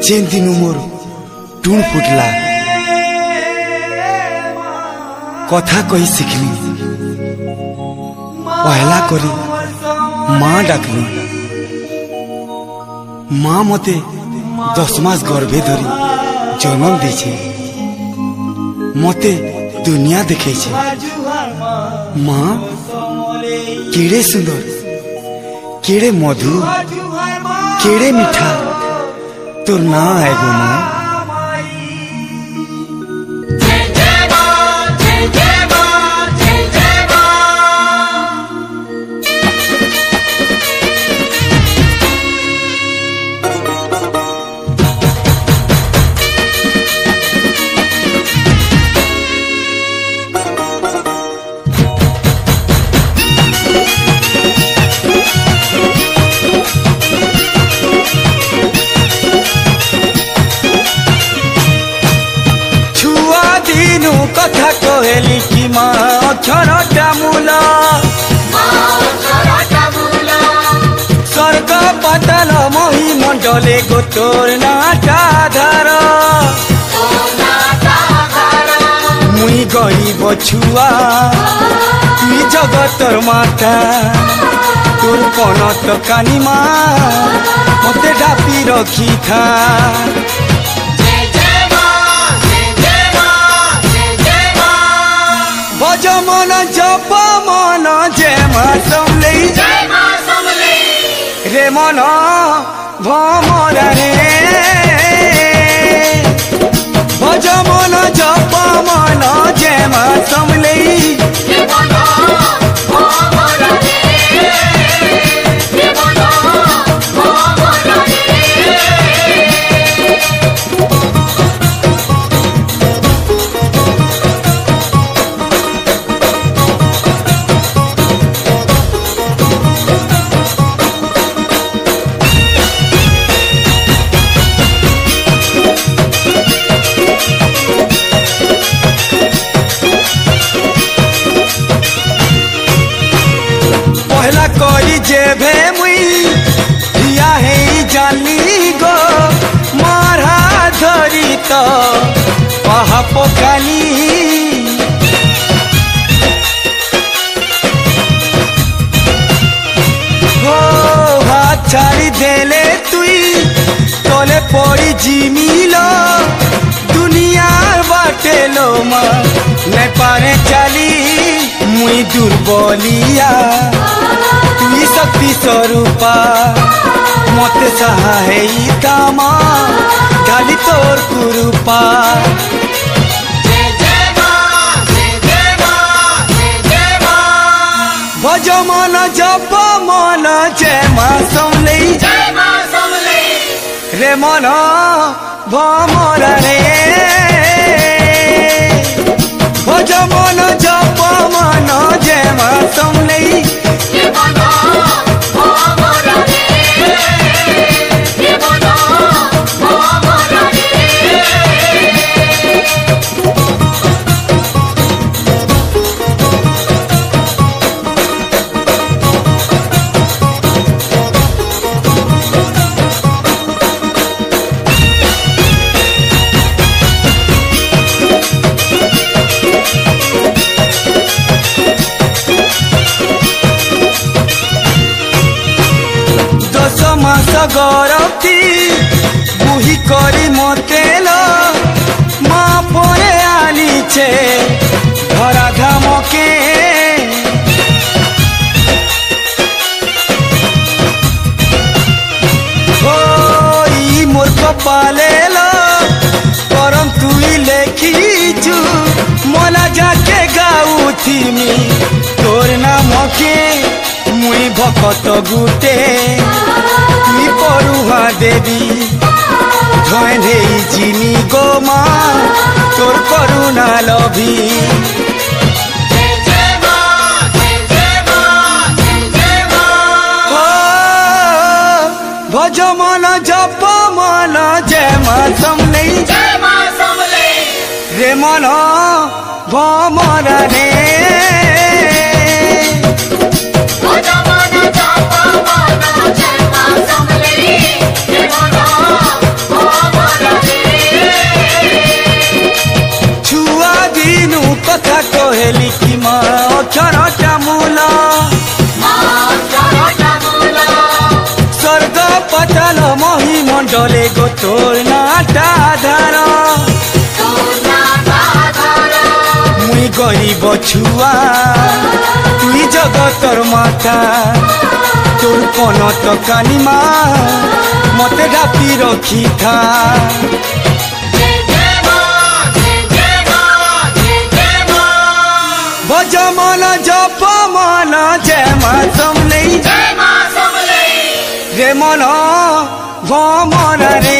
जेन दिन मोर टूण फुटला कथा कही शिखली पहला करी माँ डाकली माँ मते 10 मास गर्भे धरी जन्म दे मते दुनिया देखे माँ केड़े सुंदर केड़े मधुर केड़े मीठा तोर ना है गो माँ। कथा कहली कि माँ अक्षरटा मूल स्वर्ग पाताल मही मंडले गो तोर नाटा धार मुई गरीब छुआ तुई जगतर माता तोर कनत कानी माँ मते डापी रखी था। भज मन जप मन जय माँ समले रे मन भमरा रे भज मन जप मन जय माँ समले करी जेभे मुई हिया हे जानी गो मारा धरी तो कहा पकानी हो हाथ छाड़ी देले तुई तोले पड़ी जिमिलो दुनिया बाटे लो माँ नहीं पारे चली मुई दुर्बलिया तुई शक्ति स्वरूपा मते सहाय कामा खाली तोर कुरूपा। भज मन जप मन जय माँ समले रे मन भमरा रे भज मन जप मन जय माँ समले गरती बुही करी मतेल माँ परे आनीचे धरा धामके मोर कपालेल परम तुई लेखीचु मना जाके गाउथिमी तोर नामके मुई भकत गुटे तुई परुहा देवी धोए जिनी गो माँ तोर करुणा लभी। भज मन जप मन जय माँ समले रे मन भमरा रे की माँ अक्षरटा मूल स्वर्ग पाताल महीमंडले गो तोर नाटा धार मुई गरीब छुआ तुई जगतर माता तोर पनत कानी माँ मते ढापी रखी था भज मन जप मन जय माँ समलई रे मन मन रे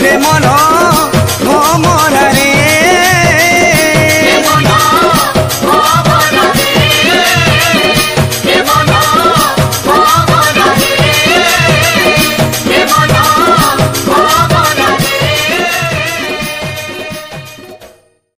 रे मन